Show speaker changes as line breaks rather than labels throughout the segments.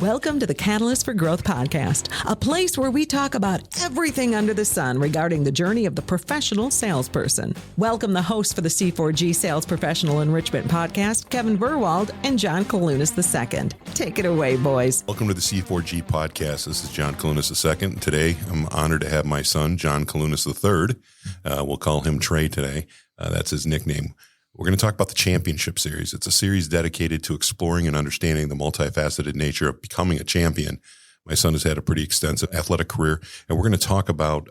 Welcome to the Catalyst for Growth podcast, a place where we talk about everything under the sun regarding the journey of the professional salesperson. Welcome the hosts for the C4G Sales Professional Enrichment Podcast, Kevin Burwald and John Kailunas II. Take it away, boys.
Welcome to the C4G podcast. This is John Kailunas II. Today, I'm honored to have my son, John Kailunas III. We'll call him Trey today. That's his nickname. We're going to talk about the Championship Series. It's a series dedicated to exploring and understanding the multifaceted nature of becoming a champion. My son has had a pretty extensive athletic career, and we're going to talk about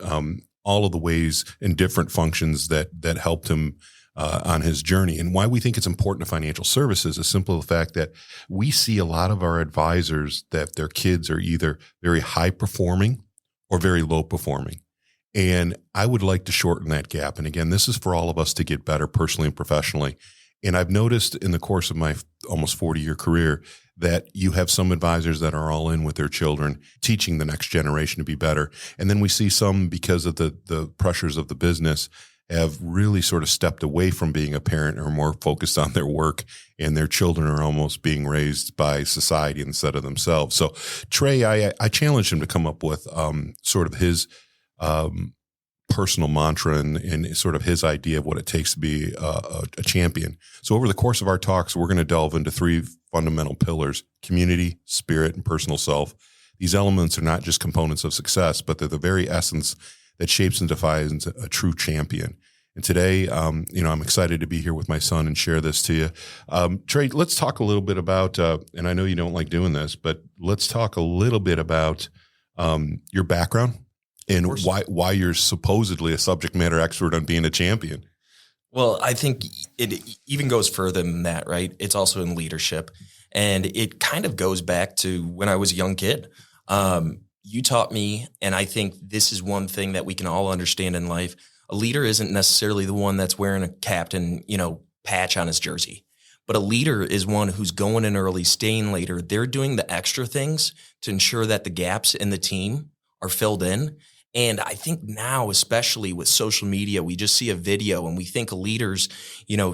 all of the ways and different functions that helped him on his journey. And why we think it's important to financial services is simply the fact that we see a lot of our advisors that their kids are either very high performing or very low performing. And I would like to shorten that gap. And again, this is for all of us to get better personally and professionally. And I've noticed in the course of my almost 40-year career that you have some advisors that are all in with their children, teaching the next generation to be better. And then we see some, because of the pressures of the business, have really sort of stepped away from being a parent or more focused on their work, and their children are almost being raised by society instead of themselves. So Trey, I challenged him to come up with sort of his personal mantra and sort of his idea of what it takes to be a champion. So over the course of our talks, we're going to delve into three fundamental pillars: community, spirit, and personal self. These elements are not just components of success, but they're the very essence that shapes and defines a true champion. And today, I'm excited to be here with my son and share this to you. Trey, let's talk a little bit about, and I know you don't like doing this, but let's talk a little bit about your background and why you're supposedly a subject matter expert on being a champion.
Well, I think it even goes further than that, right? It's also in leadership. And it kind of goes back to when I was a young kid. You taught me, and I think this is one thing that we can all understand in life. A leader isn't necessarily the one that's wearing a captain, patch on his jersey. But a leader is one who's going in early, staying later. They're doing the extra things to ensure that the gaps in the team are filled in. And I think now, especially with social media, we just see a video and we think a leader's,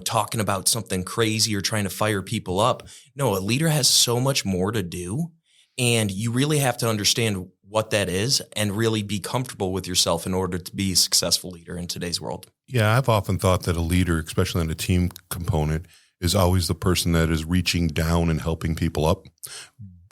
talking about something crazy or trying to fire people up. No, a leader has so much more to do. And you really have to understand what that is and really be comfortable with yourself in order to be a successful leader in today's world.
Yeah, I've often thought that a leader, especially on a team component, is always the person that is reaching down and helping people up.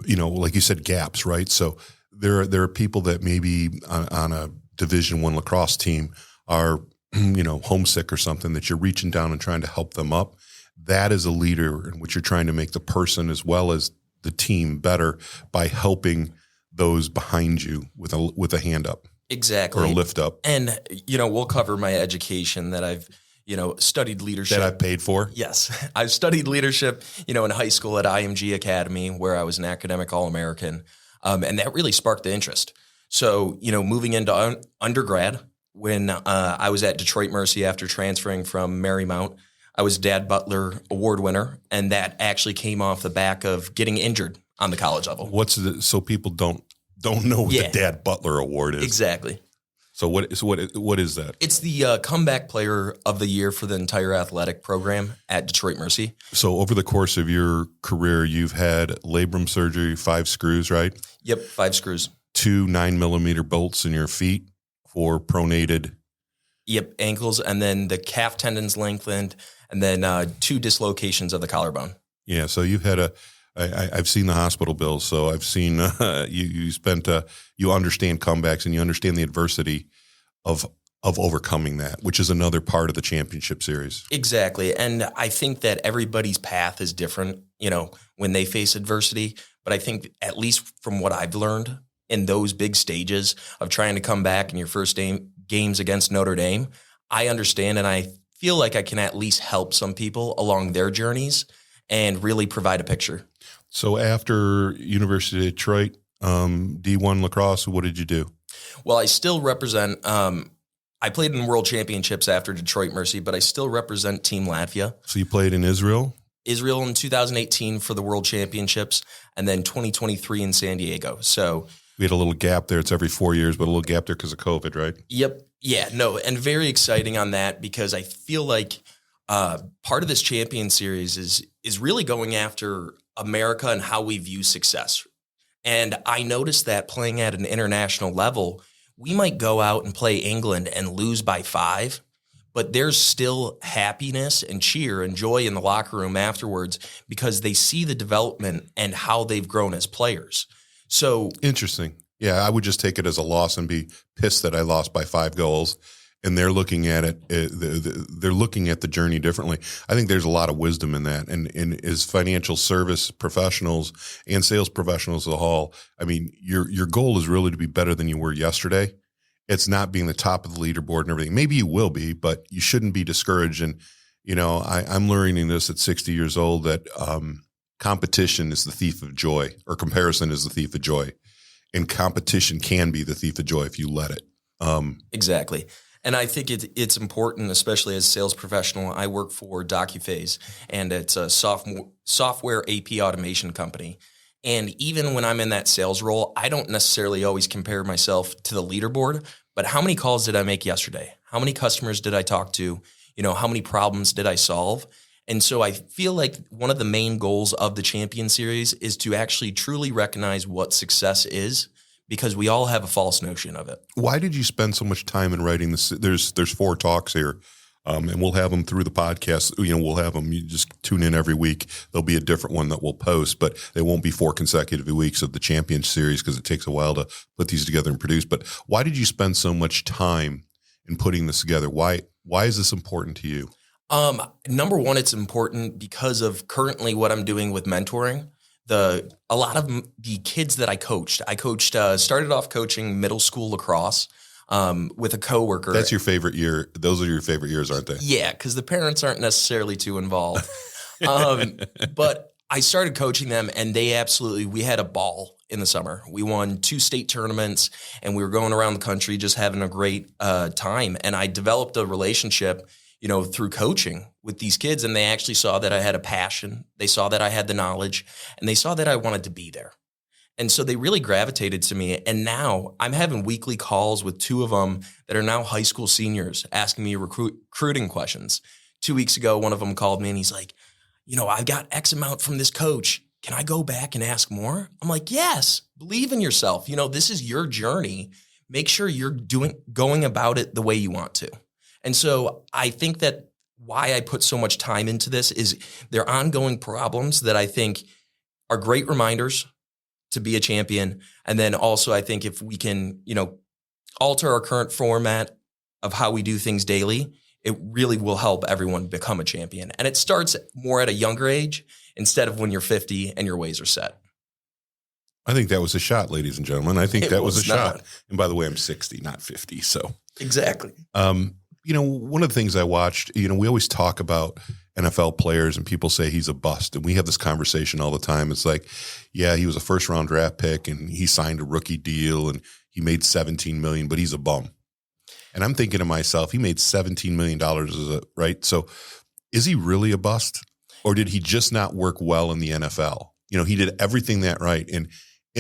Like you said, gaps, right? So there are people that maybe on a Division I lacrosse team are, homesick or something, that you're reaching down and trying to help them up. That is a leader in which you're trying to make the person as well as the team better by helping those behind you with a hand up.
Exactly.
Or a lift up.
And, we'll cover my education that I've, studied leadership.
That I paid for?
Yes. I've studied leadership, in high school at IMG Academy, where I was an academic All-American. And that really sparked the interest. So, moving into undergrad, when I was at Detroit Mercy after transferring from Marymount, I was Dad Butler Award winner, and that actually came off the back of getting injured on the college level.
So people don't know what the Dad Butler Award is?
Exactly.
So what is that?
It's the comeback player of the year for the entire athletic program at Detroit Mercy.
So over the course of your career, you've had labrum surgery, 5 screws, right?
Yep, 5 screws.
2 9mm bolts in your feet for pronated.
Yep, ankles, and then the calf tendons lengthened, and then 2 dislocations of the collarbone.
Yeah, so you've had I've seen the hospital bills, so I've seen you understand comebacks and you understand the adversity of overcoming that, which is another part of the championship series.
Exactly, and I think that everybody's path is different, when they face adversity. But I think, at least from what I've learned in those big stages of trying to come back in your first games against Notre Dame, I understand, and I feel like I can at least help some people along their journeys and really provide a picture.
So after University of Detroit, D1 lacrosse, what did you do?
Well, I still represent, I played in world championships after Detroit Mercy, but I still represent Team Latvia.
So you played in Israel?
Israel in 2018 for the world championships, and then 2023 in San Diego. So
we had a little gap there. It's every 4 years, but a little gap there because of COVID, right?
Yep. Yeah, no, and very exciting on that, because I feel like part of this champion series is really going after America and how we view success. And I noticed that playing at an international level, we might go out and play England and lose by 5, but there's still happiness and cheer and joy in the locker room afterwards because they see the development and how they've grown as players. So
interesting. Yeah, I would just take it as a loss and be pissed that I lost by 5 goals. And they're looking at it, they're looking at the journey differently. I think there's a lot of wisdom in that. And as financial service professionals and sales professionals as a whole, I mean, your goal is really to be better than you were yesterday. It's not being the top of the leaderboard and everything. Maybe you will be, but you shouldn't be discouraged. And, you know, I'm learning this at 60 years old that competition is the thief of joy, or comparison is the thief of joy. And competition can be the thief of joy if you let it.
Exactly. And I think it's important, especially as a sales professional. I work for DocuPhase, and it's a software AP automation company. And even when I'm in that sales role, I don't necessarily always compare myself to the leaderboard, but how many calls did I make yesterday? How many customers did I talk to? You know, how many problems did I solve? And so I feel like one of the main goals of the Champion Series is to actually truly recognize what success is, because we all have a false notion of it. Why
did you spend so much time in writing this? There's 4 talks here, and we'll have them through the podcast. You know, we'll have them. You just tune in every week. There'll be a different one that we'll post, but they won't be 4 consecutive weeks of the Champion Series because it takes a while to put these together and produce. But why did you spend so much time in putting this together? Why is this important to you?
Number one, it's important because of currently what I'm doing with mentoring. A lot of the kids that I started off coaching middle school lacrosse with a coworker.
That's your favorite year. Those are your favorite years, aren't they?
Yeah, because the parents aren't necessarily too involved. But I started coaching them, and we had a ball in the summer. We won 2 state tournaments, and we were going around the country just having a great time. And I developed a relationship, you know, through coaching with these kids, and they actually saw that I had a passion. They saw that I had the knowledge, and they saw that I wanted to be there. And so they really gravitated to me. And now I'm having weekly calls with 2 of them that are now high school seniors asking me recruiting questions. 2 weeks ago, one of them called me and he's like, you know, I've got X amount from this coach. Can I go back and ask more? I'm like, yes, believe in yourself. You know, this is your journey. Make sure you're going about it the way you want to. And so I think that why I put so much time into this is they're ongoing problems that I think are great reminders to be a champion. And then also I think if we can, you know, alter our current format of how we do things daily, it really will help everyone become a champion. And it starts more at a younger age instead of when you're 50 and your ways are set.
I think that was a shot, ladies and gentlemen. I think that was a shot. And by the way, I'm 60, not 50. So
exactly.
You know, one of the things I watched, you know, we always talk about NFL players and people say he's a bust. And we have this conversation all the time. It's like, yeah, he was a 1st-round draft pick and he signed a rookie deal and he made $17 million, but he's a bum. And I'm thinking to myself, he made $17 million, right? So is he really a bust? Or did he just not work well in the NFL? You know, he did everything that right. And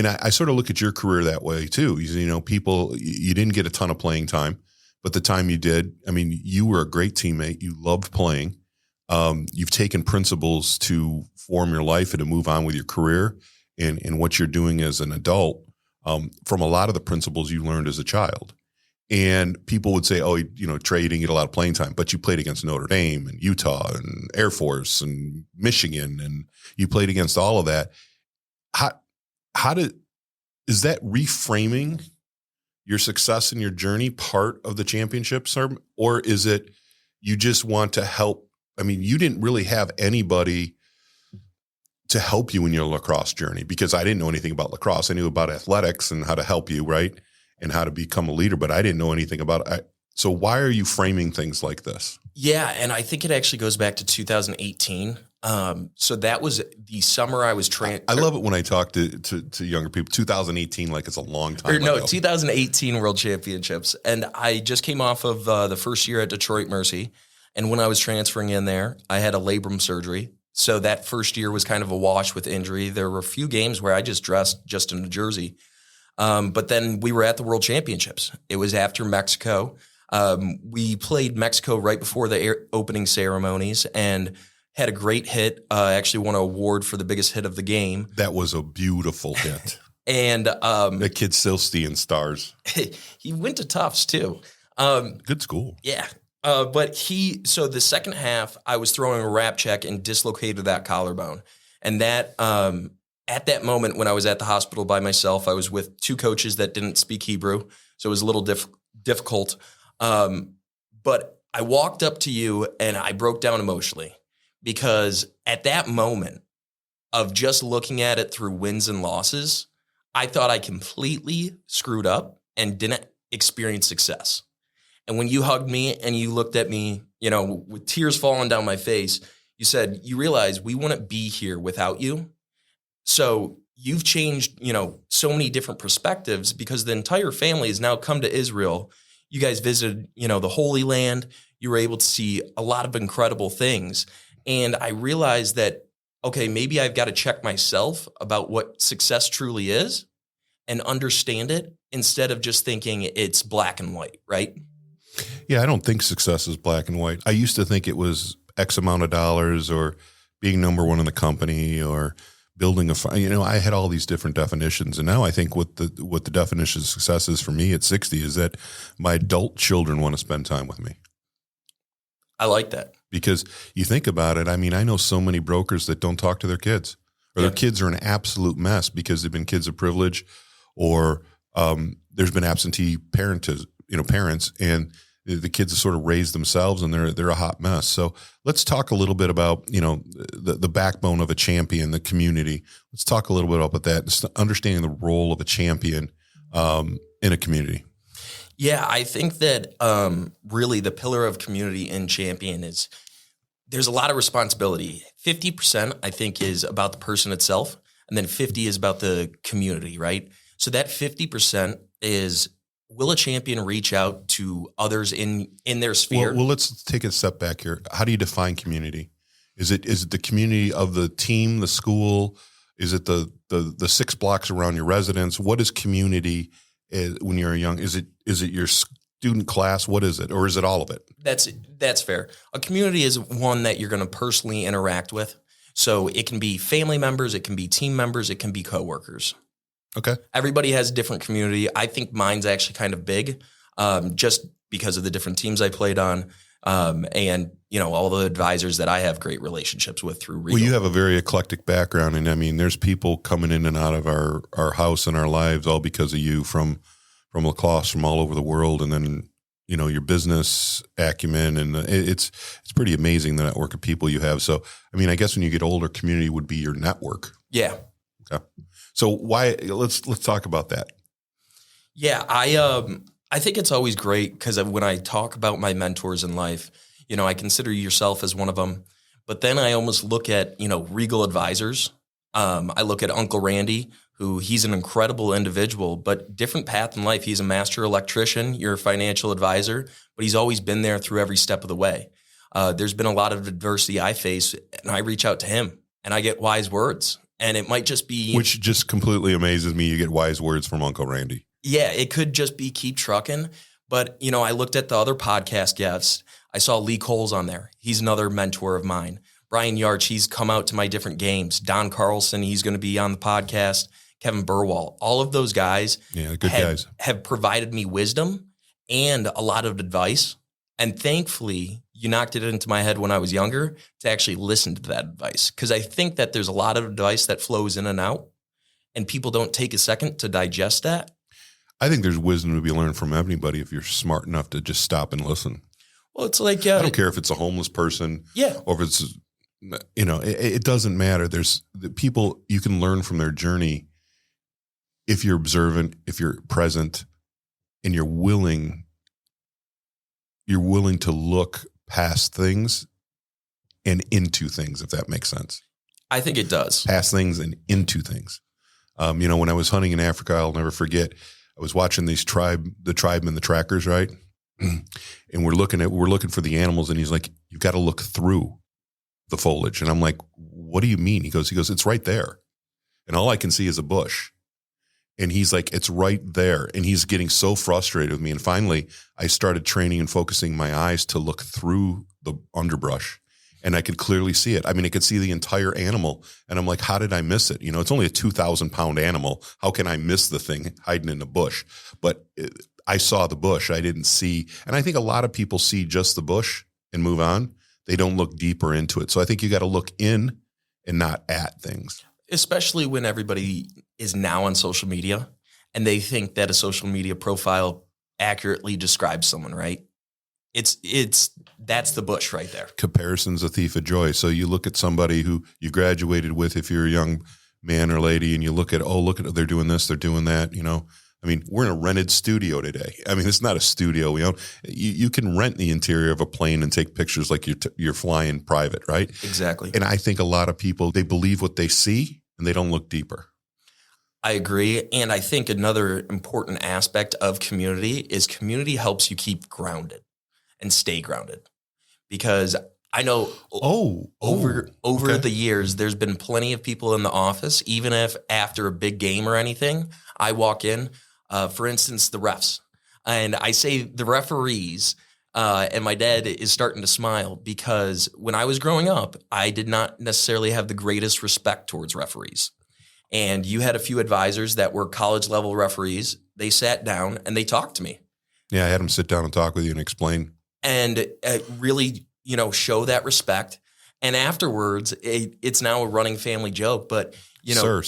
I sort of look at your career that way too. You know, you didn't get a ton of playing time. But the time you did, I mean, you were a great teammate. You loved playing. You've taken principles to form your life and to move on with your career and what you're doing as an adult from a lot of the principles you learned as a child. And people would say, oh, you know, Trey, you didn't get a lot of playing time, but you played against Notre Dame and Utah and Air Force and Michigan, and you played against all of that. Is that reframing your success and your journey part of the championship, sir? Or is it you just want to help? I mean, you didn't really have anybody to help you in your lacrosse journey because I didn't know anything about lacrosse. I knew about athletics and how to help you, right? And how to become a leader, but I didn't know anything about it. So why are you framing things like this?
Yeah, and I think it actually goes back to 2018. So that was the summer I was training.
I love it when I talk to younger people. 2018, like it's a long time ago.
No, 2018 World Championships. And I just came off of the first year at Detroit Mercy. And when I was transferring in there, I had a labrum surgery. So that first year was kind of a wash with injury. There were a few games where I just dressed just in a jersey. But then we were at the World Championships. It was after Mexico. We played Mexico right before the opening ceremonies and had a great hit. Actually won an award for the biggest hit of the game.
That was a beautiful hit.
And
that kid's still seeing stars.
he went to Tufts too.
Good school.
Yeah. But so the second half, I was throwing a rap check and dislocated that collarbone. And that, at that moment when I was at the hospital by myself, I was with two coaches that didn't speak Hebrew. So it was a little difficult. But I walked up to you and I broke down emotionally because at that moment of just looking at it through wins and losses, I thought I completely screwed up and didn't experience success. And when you hugged me and you looked at me, with tears falling down my face, you said, you realize we wouldn't be here without you. So you've changed, so many different perspectives because the entire family has now come to Israel. You guys visited, the Holy Land. You were able to see a lot of incredible things. And I realized that, okay, maybe I've got to check myself about what success truly is and understand it instead of just thinking it's black and white, right?
Yeah, I don't think success is black and white. I used to think it was X amount of dollars or being number one in the company or building I had all these different definitions. And now I think what the definition of success is for me at 60 is that my adult children want to spend time with me.
I like that.
Because you think about it, I know so many brokers that don't talk to their kids or their kids are an absolute mess because they've been kids of privilege or there's been absentee parents and the kids have sort of raised themselves and they're a hot mess. So let's talk a little bit about, the backbone of a champion, the community. Let's talk a little bit about that, just understanding the role of a champion in a community.
Yeah, I think that really the pillar of community in champion is there's a lot of responsibility. 50%, I think, is about the person itself, and then 50 is about the community, right? So that 50% is, will a champion reach out to others in their sphere?
Well, let's take a step back here. How do you define community? Is it the community of the team, the school? Is it the 6 blocks around your residence? What is community when you're young? Is it your student class? What is it? Or is it all of it? That's
fair. A community is one that you're going to personally interact with. So it can be family members, it can be team members, it can be coworkers.
Okay.
Everybody has a different community. I think mine's actually kind of big, just because of the different teams I played on, and all the advisors that I have great relationships with through Regal.
Well, you have a very eclectic background, and there's people coming in and out of our house and our lives all because of you from lacrosse, from all over the world, and then your business acumen, and it's pretty amazing the network of people you have. So, I guess when you get older, community would be your network.
Yeah.
Okay. So why? Let's talk about that.
Yeah, I think it's always great because when I talk about my mentors in life, I consider yourself as one of them. But then I almost look at Regal advisors. I look at Uncle Randy, who he's an incredible individual, but different path in life. He's a master electrician. You're a financial advisor, but he's always been there through every step of the way. There's been a lot of adversity I face, and I reach out to him, and I get wise words. And it might just be...
Which just completely amazes me. You get wise words from Uncle Randy.
Yeah, it could just be keep trucking. But, I looked at the other podcast guests. I saw Lee Coles on there. He's another mentor of mine. Brian Yarch, he's come out to my different games. Don Carlson, he's going to be on the podcast. Kevin Burwell. All of those guys,
guys
have provided me wisdom and a lot of advice. And thankfully, you knocked it into my head when I was younger to actually listen to that advice. Because I think that there's a lot of advice that flows in and out, and people don't take a second to digest that.
I think there's wisdom to be learned from anybody if you're smart enough to just stop and listen.
Well, it's like...
I don't care if it's a homeless person or if it's, it doesn't matter. There's the people, you can learn from their journey if you're observant, if you're present, and you're willing to look past things and into things, if that makes sense.
I think it does.
Past things and into things. When I was hunting in Africa, I'll never forget, I was watching the tribemen, the trackers, right? And we're looking for the animals, and he's like, you've got to look through the foliage. And I'm like, what do you mean? He goes, it's right there. And all I can see is a bush. And he's like, it's right there. And he's getting so frustrated with me. And finally, I started training and focusing my eyes to look through the underbrush. And I could clearly see it. I mean, I could see the entire animal. And I'm like, how did I miss it? It's only a 2,000-pound animal. How can I miss the thing hiding in the bush? But I saw the bush. I didn't see. And I think a lot of people see just the bush and move on. They don't look deeper into it. So I think you got to look in and not at things. Especially
when everybody is now on social media and they think that a social media profile accurately describes someone, right? That's the bush right there.
Comparison's a thief of joy. So you look at somebody who you graduated with, if you're a young man or lady, and you look at, they're doing this, they're doing that, I mean, we're in a rented studio today. I mean, it's not a studio. We own. You can rent the interior of a plane and take pictures like you're flying private, right?
Exactly.
And I think a lot of people, they believe what they see and they don't look deeper.
I agree. And I think another important aspect of community is community helps you keep grounded and stay grounded. Because I know over the years, there's been plenty of people in the office, even if after a big game or anything, I walk in, for instance, the refs. And I say the referees, and my dad is starting to smile because when I was growing up, I did not necessarily have the greatest respect towards referees. And you had a few advisors that were college level referees. They sat down and they talked to me.
Yeah, I had them sit down and talk with you and explain.
And really, show that respect. And afterwards, it's now a running family joke, but
sir.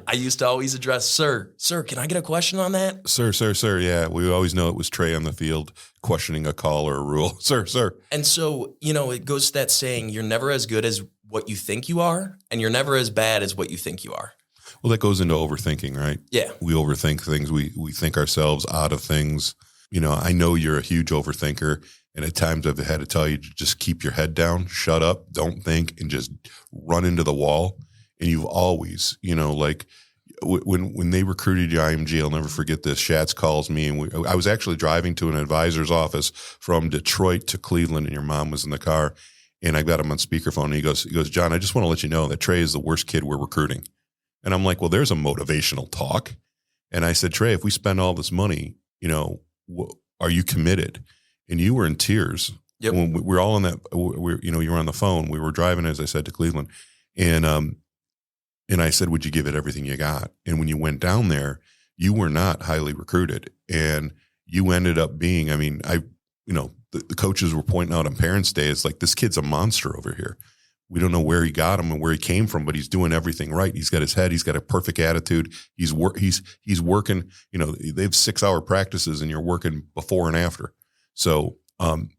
I used to always address, sir, can I get a question on that?
Sir. Yeah. We always know it was Trey on the field questioning a call or a rule. Sir.
And so, it goes to that saying, you're never as good as what you think you are, and you're never as bad as what you think you are.
Well, that goes into overthinking, right?
Yeah.
We overthink things. We think ourselves out of things. I know you're a huge overthinker. And at times I've had to tell you to just keep your head down, shut up, don't think, and just run into the wall. And you've always, like when they recruited you IMG, I'll never forget this. Schatz calls me, and I was actually driving to an advisor's office from Detroit to Cleveland, and your mom was in the car. And I got him on speakerphone, and he goes, John, I just want to let you know that Trey is the worst kid we're recruiting. And I'm like, well, there's a motivational talk. And I said, Trey, if we spend all this money, are you committed? And you were in tears.
Yep.
When we were all on that, you were on the phone. We were driving, as I said, to Cleveland. And I said, would you give it everything you got? And when you went down there, you were not highly recruited. And you ended up being, the coaches were pointing out on Parents' Day, it's like, this kid's a monster over here. We don't know where he got him and where he came from, but he's doing everything right. He's got his head. He's got a perfect attitude. He's working, they have 6-hour practices and you're working before and after. So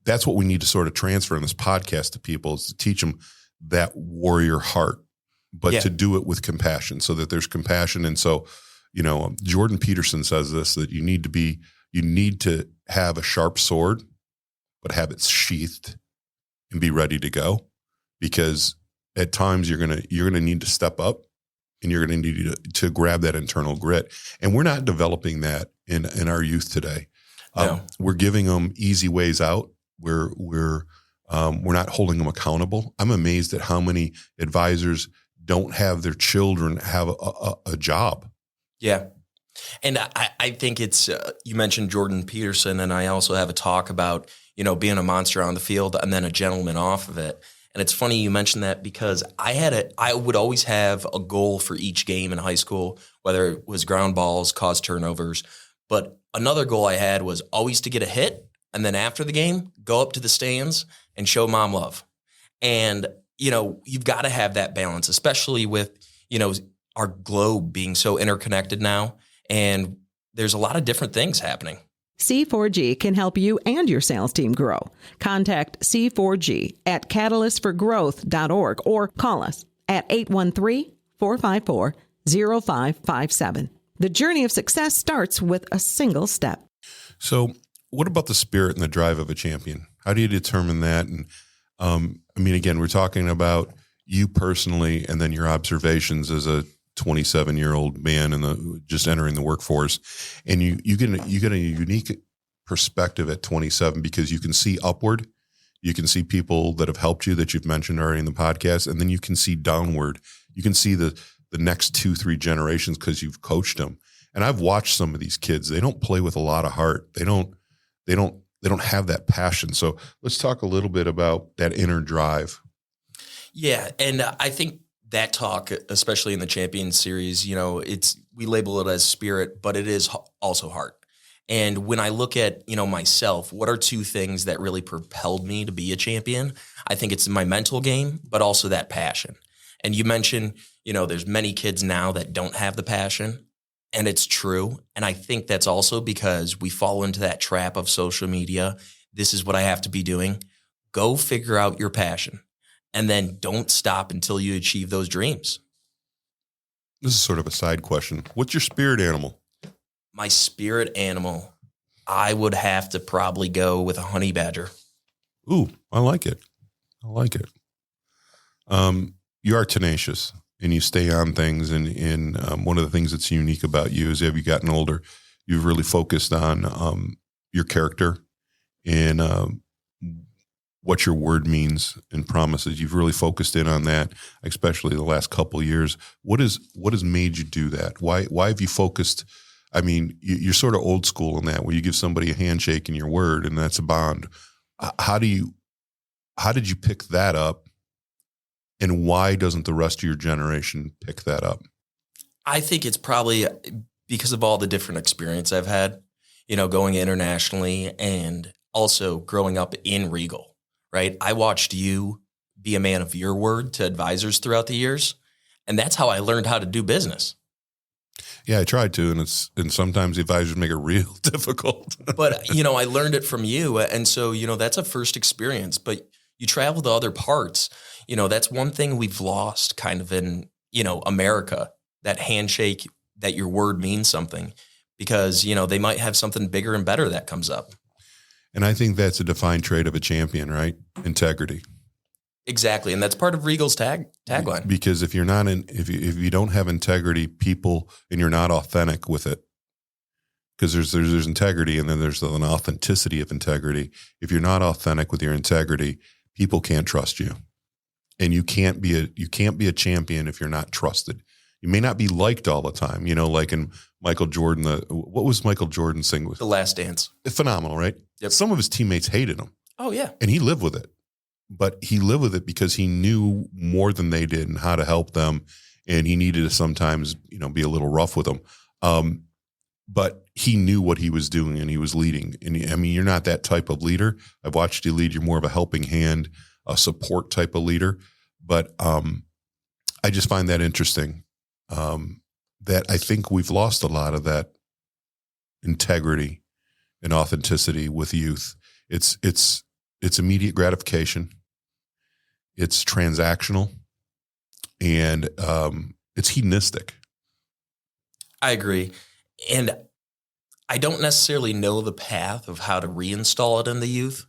that's what we need to sort of transfer in this podcast to people, is to teach them that warrior heart, but to do it with compassion, so that there's compassion. And so, Jordan Peterson says this, that you need to have a sharp sword, but have it sheathed and be ready to go, because at times you're going to need to step up, and you're going to need to grab that internal grit. And we're not developing that in our youth today.
No.
We're giving them easy ways out. We're not holding them accountable. I'm amazed at how many advisors don't have their children have a job.
Yeah. And I think it's, you mentioned Jordan Peterson, and I also have a talk about, being a monster on the field and then a gentleman off of it. And it's funny you mentioned that, because I would always have a goal for each game in high school, whether it was ground balls, cause turnovers. But another goal I had was always to get a hit, and then after the game, go up to the stands and show mom love. And, you've got to have that balance, especially with, our globe being so interconnected now. And there's a lot of different things happening.
C4G can help you and your sales team grow. Contact C4G at catalystforgrowth.org or call us at 813-454-0557. The journey of success starts with a single step.
So what about the spirit and the drive of a champion? How do you determine that? And again, we're talking about you personally, and then your observations as a 27-year-old man just entering the workforce. And you get a unique perspective at 27, because you can see upward. You can see people that have helped you that you've mentioned already in the podcast. And then you can see downward. You can see the next 2-3 generations, because you've coached them. And I've watched some of these kids. They don't play with a lot of heart. They don't have that passion. So let's talk a little bit about that inner drive.
Yeah, and I think that talk, especially in the Champions Series, we label it as spirit, but it is also heart. And when I look at, myself, what are two things that really propelled me to be a champion? I think it's my mental game, but also that passion. And you mentioned, there's many kids now that don't have the passion, and it's true. And I think that's also because we fall into that trap of social media. This is what I have to be doing. Go figure out your passion, and then don't stop until you achieve those dreams.
This is sort of a side question. What's your spirit animal?
My spirit animal, I would have to probably go with a honey badger.
Ooh, I like it. You are tenacious and you stay on things. And one of the things that's unique about you is as you've gotten older, you've really focused on your character and what your word means and promises. You've really focused in on that, especially the last couple of years. What has made you do that? Why have you focused? I mean, you're sort of old school in that, where you give somebody a handshake and your word, and that's a bond. How did you pick that up, and why doesn't the rest of your generation pick that up?
I think it's probably because of all the different experience I've had, going internationally and also growing up in Regal, right? I watched you be a man of your word to advisors throughout the years, and that's how I learned how to do business.
Yeah, I tried to, and sometimes the advisors make it real difficult.
But, I learned it from you. And so, that's a first experience. But you travel to other parts. That's one thing we've lost kind of in, America, that handshake, that your word means something, because, they might have something bigger and better that comes up.
And I think that's a defined trait of a champion, right? Integrity.
Exactly. And that's part of Regal's tagline.
Because if you're not if you don't have integrity, people, and you're not authentic with it, because there's integrity and then there's an authenticity of integrity. If you're not authentic with your integrity, people can't trust you. And you can't be a champion if you're not trusted. You may not be liked all the time, like in Michael Jordan, what was Michael Jordan sing?
The Last Dance.
Phenomenal, right?
Yep.
Some of his teammates hated him.
Oh, yeah.
And he lived with it. But he lived with it because he knew more than they did and how to help them. And he needed to sometimes, be a little rough with them. But he knew what he was doing and he was leading. And you're not that type of leader. I've watched you lead. You're more of a helping hand, a support type of leader. But I just find that interesting, that I think we've lost a lot of that integrity and authenticity with youth. It's immediate gratification. It's transactional, and it's hedonistic.
I agree. And I don't necessarily know the path of how to reinstall it in the youth,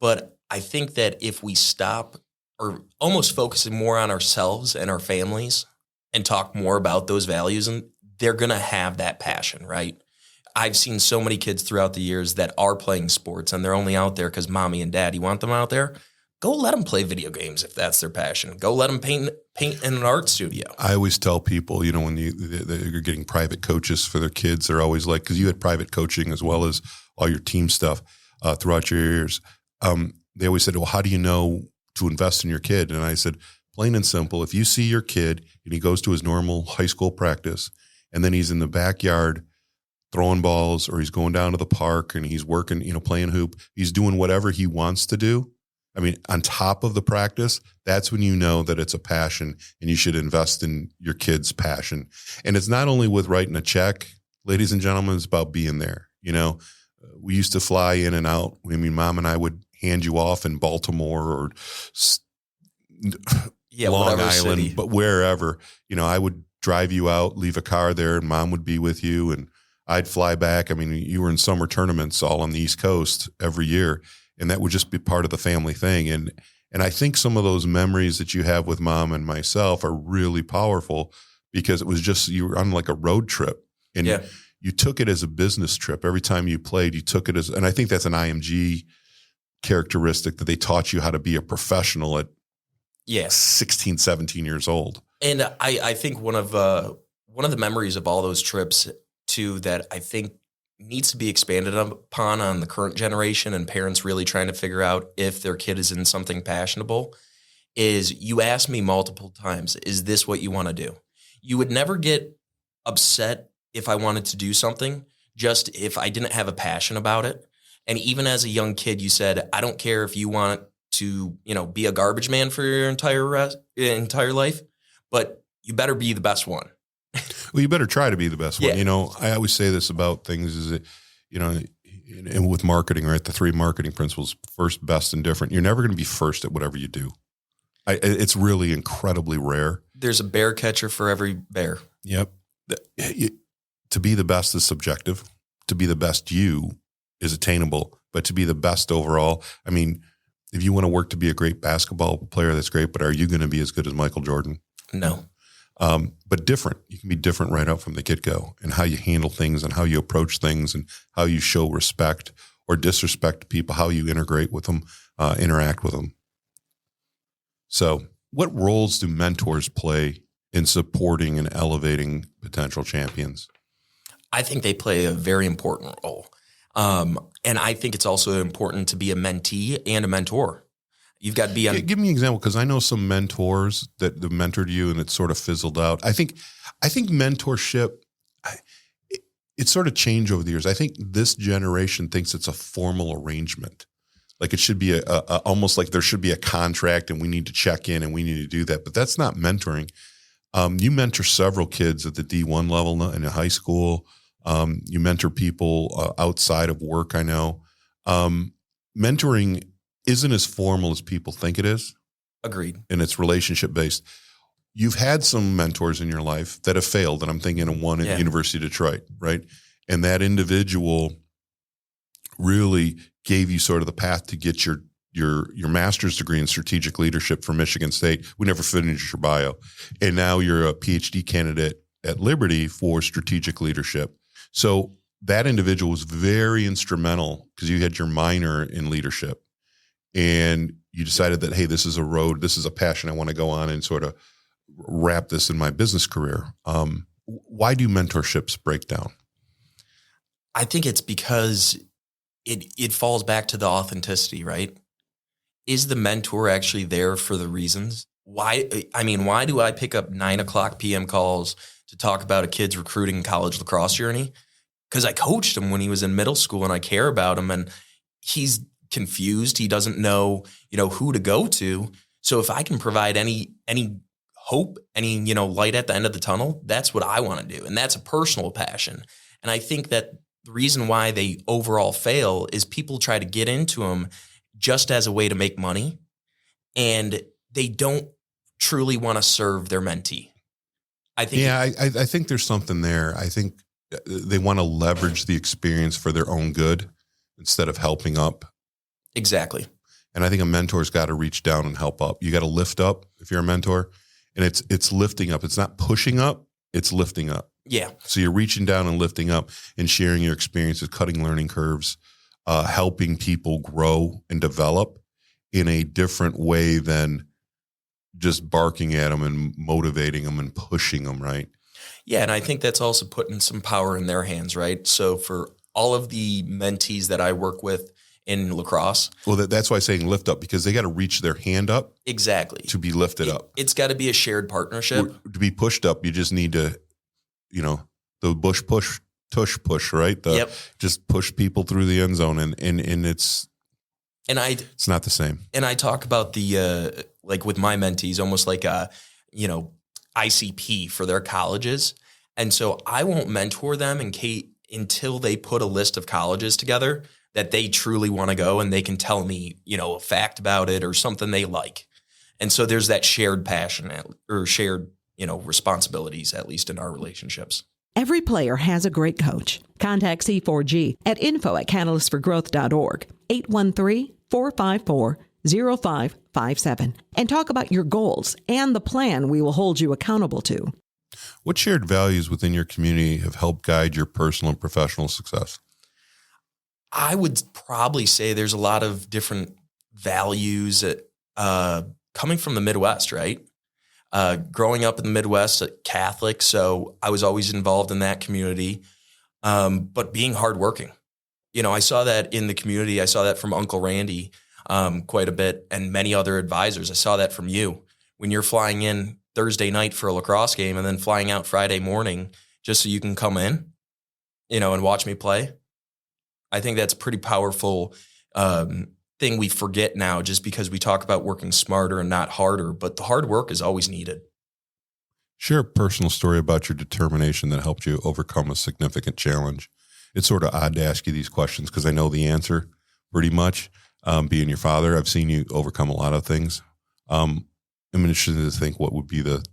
but I think that if we stop or almost focusing more on ourselves and our families and talk more about those values, and they're going to have that passion, right? I've seen so many kids throughout the years that are playing sports and they're only out there because mommy and daddy want them out there. Go let them play video games if that's their passion. Go let them paint in an art studio.
I always tell people, when you're getting private coaches for their kids, they're always like, because you had private coaching as well as all your team stuff throughout your years. They always said, well, how do you know to invest in your kid? And I said, plain and simple, if you see your kid and he goes to his normal high school practice and then he's in the backyard throwing balls, or he's going down to the park and he's working, playing hoop, he's doing whatever he wants to do. On top of the practice, that's when you know that it's a passion and you should invest in your kid's passion. And it's not only with writing a check, ladies and gentlemen, it's about being there. We used to fly in and out. Mom and I would hand you off in Baltimore or Long Island,
city.
But wherever, I would drive you out, leave a car there, and mom would be with you, and I'd fly back. You were in summer tournaments all on the East Coast every year, and that would just be part of the family thing. And I think some of those memories that you have with mom and myself are really powerful because it was just, you were on like a road trip, and you took it as a business trip. Every time you played, you took it as, and I think that's an IMG characteristic, that they taught you how to be a professional at 16, 17 years old.
And I think one of the memories of all those trips too, that I think needs to be expanded upon on the current generation and parents really trying to figure out if their kid is in something passionable, is you asked me multiple times, is this what you want to do? You would never get upset if I wanted to do something, just if I didn't have a passion about it. And even as a young kid, you said, I don't care if you want to, be a garbage man for your entire life, but you better be the best one.
Well, you better try to be the best one.
Yeah.
I always say this about things is that, and with marketing, right? The 3 marketing principles: first, best, and different. You're never going to be first at whatever you do. It's really incredibly rare.
There's a bear catcher for every bear.
Yep. To be the best is subjective. To be the best you is attainable, but to be the best overall, I mean, if you want to work to be a great basketball player, that's great, but are you going to be as good as Michael Jordan?
No.
But different. You can be different right out from the get-go, and how you handle things and how you approach things and how you show respect or disrespect people, how you integrate with them, interact with them. So what roles do mentors play in supporting and elevating potential champions?
I think they play a very important role. And I think it's also important to be a mentee and a mentor. You've got to be
give me an example, because I know some mentors that mentored you and it sort of fizzled out. I think mentorship, it's sort of changed over the years. I think this generation thinks it's a formal arrangement. Like it should be almost like there should be a contract and we need to check in and we need to do that. But that's not mentoring. You mentor several kids at the D1 level in high school. You mentor people outside of work, I know. Mentoring isn't as formal as people think it is.
Agreed.
And it's relationship based. You've had some mentors in your life that have failed, and I'm thinking of one at University of Detroit, right? And that individual really gave you sort of the path to get your master's degree in strategic leadership from Michigan State. We never finished your bio. And now you're a PhD candidate at Liberty for strategic leadership. So that individual was very instrumental because you had your minor in leadership and you decided that, hey, this is a road, this is a passion I want to go on and sort of wrap this in my business career. Why do mentorships break down?
I think it's because it falls back to the authenticity, right? Is the mentor actually there for the reasons? Why do I pick up 9:00 p.m. calls to talk about a kid's recruiting college lacrosse journey? Because I coached him when he was in middle school and I care about him and he's confused. He doesn't know, who to go to. So if I can provide any hope, any, light at the end of the tunnel, that's what I want to do. And that's a personal passion. And I think that the reason why they overall fail is people try to get into them just as a way to make money. And they don't truly want to serve their mentee. I think there's something there. I think they want to leverage the experience for their own good instead of helping up. Exactly.
And I think a mentor's got to reach down and help up. You got to lift up if you're a mentor, and it's lifting up. It's not pushing up, it's lifting up.
Yeah.
So you're reaching down and lifting up and sharing your experiences, cutting learning curves, helping people grow and develop in a different way than just barking at them and motivating them and pushing them, right?
Yeah, and I think that's also putting some power in their hands, right? So for all of the mentees that I work with in lacrosse.
Well, that's why I'm saying lift up, because they got to reach their hand up.
Exactly.
To be lifted up.
It's got to be a shared partnership.
To be pushed up, you just need to, the tush push, right? Just push people through the end zone, and it's not the same. And
I talk about the like with my mentees, almost like a ICP for their colleges, and so I won't mentor them until they put a list of colleges together that they truly want to go, and they can tell me a fact about it or something they like, and so there's that shared passion or shared responsibilities, at least in our relationships.
Every player has a great coach. Contact C4G at info@catalystforgrowth.org, 813-454-0557, and talk about your goals and the plan we will hold you accountable to.
What shared values within your community have helped guide your personal and professional success?
I would probably say there's a lot of different values coming from the Midwest, right? Growing up in the Midwest, Catholic, so I was always involved in that community, but being hardworking. I saw that in the community. I saw that from Uncle Randy. quite a bit, and many other advisors. I saw that from you when you're flying in Thursday night for a lacrosse game and then flying out Friday morning just so you can come in, and watch me play. I think that's a pretty powerful thing we forget now just because we talk about working smarter and not harder, but the hard work is always needed.
Share a personal story about your determination that helped you overcome a significant challenge. It's sort of odd to ask you these questions because I know the answer pretty much. Being your father, I've seen you overcome a lot of things. I'm interested to think what would be the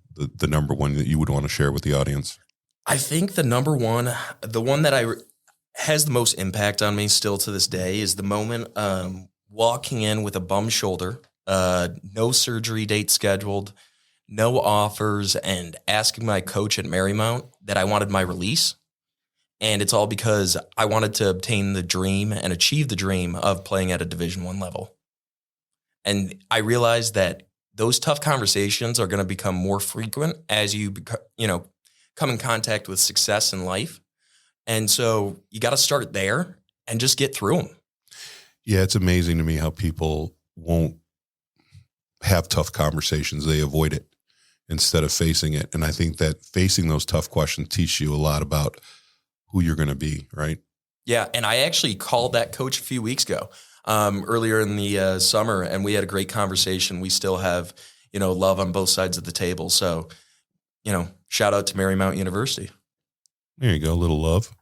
number one that you would want to share with the audience.
I think the number one, the one that has the most impact on me still to this day is the moment walking in with a bum shoulder, no surgery date scheduled, no offers, and asking my coach at Marymount that I wanted my release. And it's all because I wanted to obtain the dream and achieve the dream of playing at a Division I level. And I realized that those tough conversations are going to become more frequent as you come in contact with success in life. And so you got to start there and just get through them.
Yeah, it's amazing to me how people won't have tough conversations. They avoid it instead of facing it. And I think that facing those tough questions teach you a lot about who you're going to be, right?
Yeah, and I actually called that coach a few weeks ago, earlier in the summer, and we had a great conversation. We still have, love on both sides of the table. So, shout out to Marymount University.
There you go, a little love.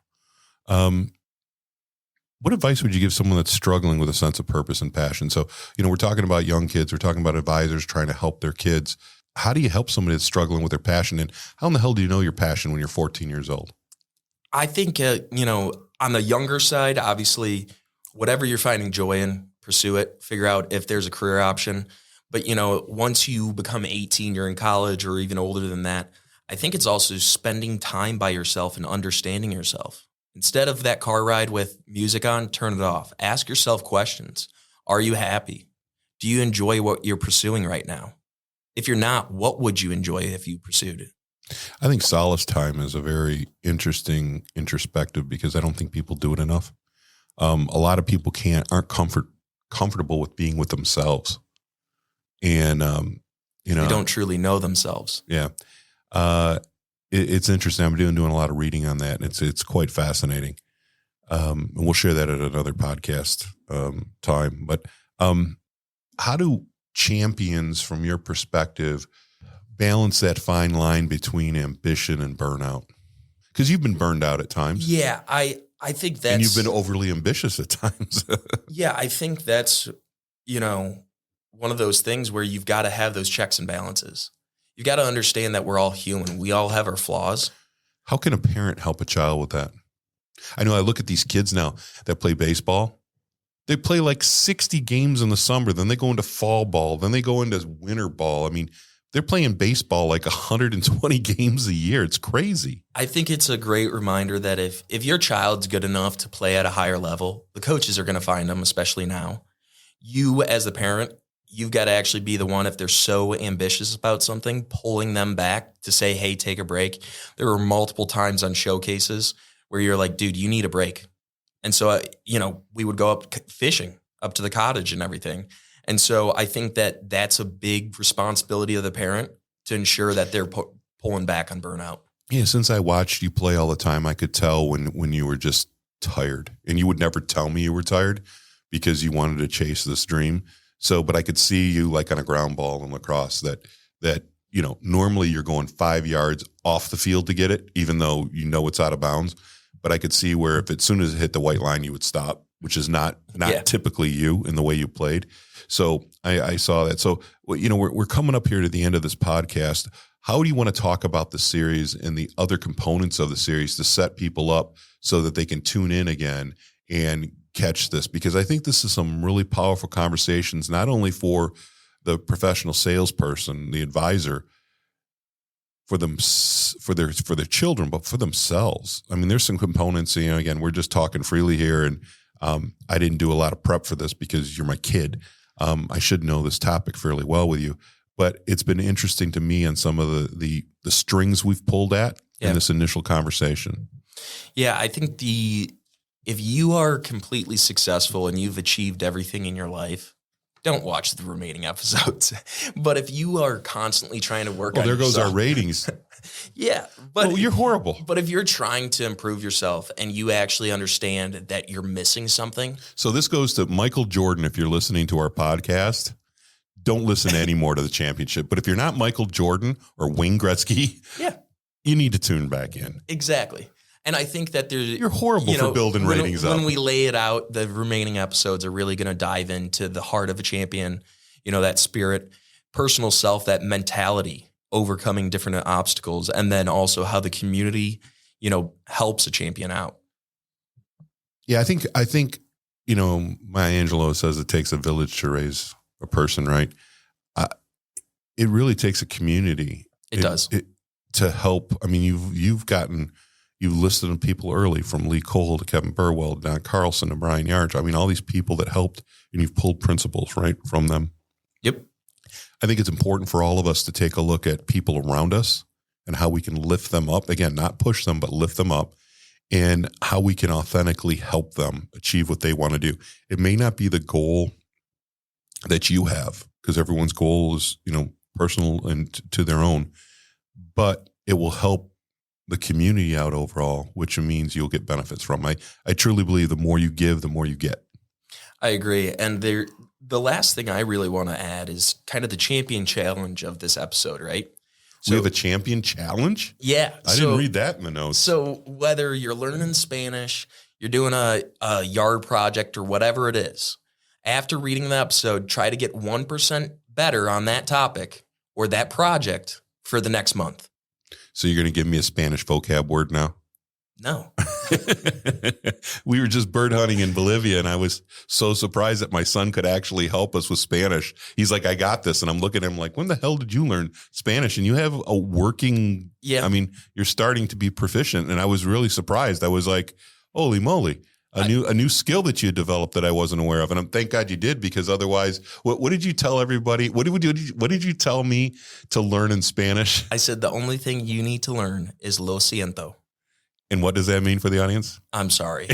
What advice would you give someone that's struggling with a sense of purpose and passion? So, we're talking about young kids. We're talking about advisors trying to help their kids. How do you help somebody that's struggling with their passion? And how in the hell do you know your passion when you're 14 years old?
I think, on the younger side, obviously, whatever you're finding joy in, pursue it, figure out if there's a career option. But, once you become 18, you're in college or even older than that, I think it's also spending time by yourself and understanding yourself. Instead of that car ride with music on, turn it off. Ask yourself questions. Are you happy? Do you enjoy what you're pursuing right now? If you're not, what would you enjoy if you pursued it?
I think solace time is a very interesting introspective because I don't think people do it enough. A lot of people aren't comfortable with being with themselves. And,
they don't truly know themselves.
Yeah. It's interesting. I'm doing a lot of reading on that, and it's quite fascinating. And we'll share that at another podcast time. But how do champions, from your perspective, balance that fine line between ambition and burnout? Because you've been burned out at times.
Yeah, I think that's...
And you've been overly ambitious at times.
Yeah, I think that's, one of those things where you've got to have those checks and balances. You've got to understand that we're all human. We all have our flaws.
How can a parent help a child with that? I know I look at these kids now that play baseball. They play like 60 games in the summer. Then they go into fall ball. Then they go into winter ball. I mean, they're playing baseball like 120 games a year. It's crazy.
I think it's a great reminder that if your child's good enough to play at a higher level, the coaches are going to find them, especially now. You as the parent, you've got to actually be the one, if they're so ambitious about something, pulling them back to say, hey, take a break. There were multiple times on showcases where you're like, dude, you need a break. And so, we would go up fishing up to the cottage and everything. And so I think that that's a big responsibility of the parent to ensure that they're pulling back on burnout.
Yeah, since I watched you play all the time, I could tell when you were just tired. And you would never tell me you were tired because you wanted to chase this dream. So, but I could see you like on a ground ball in lacrosse that normally you're going 5 yards off the field to get it, even though it's out of bounds. But I could see where as soon as it hit the white line, you would stop, which is not typically you in the way you played. So I saw that. So, we're coming up here to the end of this podcast. How do you want to talk about the series and the other components of the series to set people up so that they can tune in again and catch this? Because I think this is some really powerful conversations, not only for the professional salesperson, the advisor, for their children, but for themselves. I mean, there's some components, again, we're just talking freely here, and I didn't do a lot of prep for this because you're my kid. I should know this topic fairly well with you, but it's been interesting to me on some of the strings we've pulled at in this initial conversation.
Yeah, I think if you are completely successful and you've achieved everything in your life, don't watch the remaining episodes. But if you are constantly trying to work on
there goes
yourself,
our ratings.
yeah, but
You're horrible.
But if you're trying to improve yourself and you actually understand that you're missing something.
So this goes to Michael Jordan. If you're listening to our podcast, don't listen anymore to the championship. But if you're not Michael Jordan or Wayne Gretzky,
Yeah,
you need to tune back in.
exactly. And I think that
You're horrible for building ratings up.
When we lay it out, the remaining episodes are really going to dive into the heart of a champion, that spirit, personal self, that mentality, overcoming different obstacles, and then also how the community, helps a champion out.
Yeah, I think Maya Angelou says it takes a village to raise a person, right? It really takes a community.
It does.
To help. I mean, you've listed people early, from Lee Cole to Kevin Burwell, Don Carlson to Brian Yarch. I mean, all these people that helped, and you've pulled principles right from them.
Yep.
I think it's important for all of us to take a look at people around us and how we can lift them up. Again, not push them, but lift them up, and how we can authentically help them achieve what they want to do. It may not be the goal that you have, because everyone's goal is, personal and to their own, but it will help the community out overall, which means you'll get benefits from. I truly believe the more you give, the more you get.
I agree. And the last thing I really want to add is kind of the champion challenge of this episode, right? So,
we have a champion challenge?
Yeah.
I didn't read that in the notes.
So whether you're learning Spanish, you're doing a yard project, or whatever it is, after reading the episode, try to get 1% better on that topic or that project for the next month.
So you're going to give me a Spanish vocab word now?
No.
We were just bird hunting in Bolivia, and I was so surprised that my son could actually help us with Spanish. He's like, I got this. And I'm looking at him like, when the hell did you learn Spanish? And you have a working, I mean, you're starting to be proficient. And I was really surprised. I was like, holy moly. A new skill that you had developed that I wasn't aware of. And thank God you did, because otherwise, what did you tell everybody? What did you tell me to learn in Spanish?
I said the only thing you need to learn is lo siento.
And what does that mean for the audience?
I'm sorry.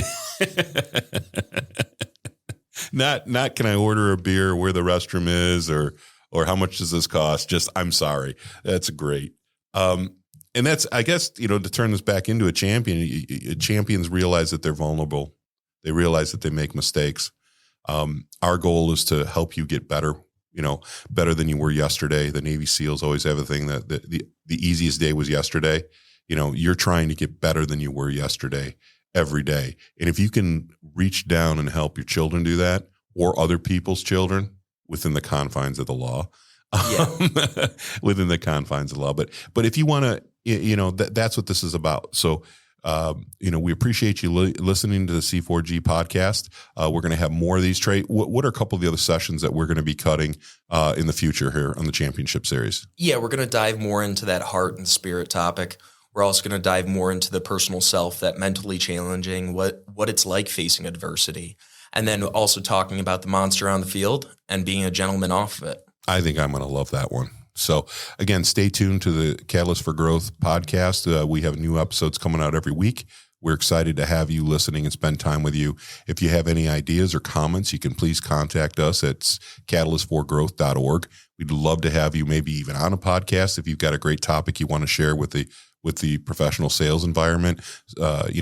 Not can I order a beer, where the restroom is, or how much does this cost? Just I'm sorry. That's great. And that's, I guess, to turn this back into a champion, champions realize that they're vulnerable. They realize that they make mistakes. Our goal is to help you get better, better than you were yesterday. The Navy SEALs always have a thing that the easiest day was yesterday. You're trying to get better than you were yesterday every day. And if you can reach down and help your children do that, or other people's children, within the confines of the law, within the confines of the law. But if you want to, that's what this is about. So, we appreciate you listening to the C4G podcast. We're going to have more of these. Trey, what are a couple of the other sessions that we're going to be cutting in the future here on the championship series? Yeah,
we're going to dive more into that heart and spirit topic. We're also going to dive more into the personal self, that mentally challenging, what it's like facing adversity, and then also talking about the monster on the field and being a gentleman off of it. I think I'm going to love that one. So again, stay tuned to the Catalyst for Growth podcast. We have new episodes coming out every week. We're excited to have you listening and spend time with you. If you have any ideas or comments, you can please contact us at catalystforgrowth.org. We'd love to have you maybe even on a podcast if you've got a great topic you want to share with the professional sales environment.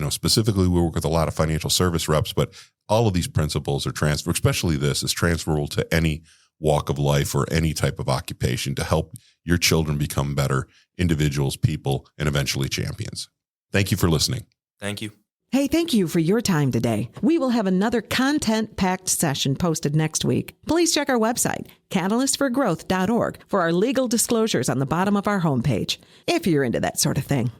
Specifically, we work with a lot of financial service reps, but all of these principles are transferable, especially this is transferable to any walk of life or any type of occupation, to help your children become better individuals, people, and eventually champions. Thank you for listening. Thank you.
Hey, thank you for your time today. We will have another content-packed session posted next week. Please check our website, catalystforgrowth.org, for our legal disclosures on the bottom of our homepage, if you're into that sort of thing.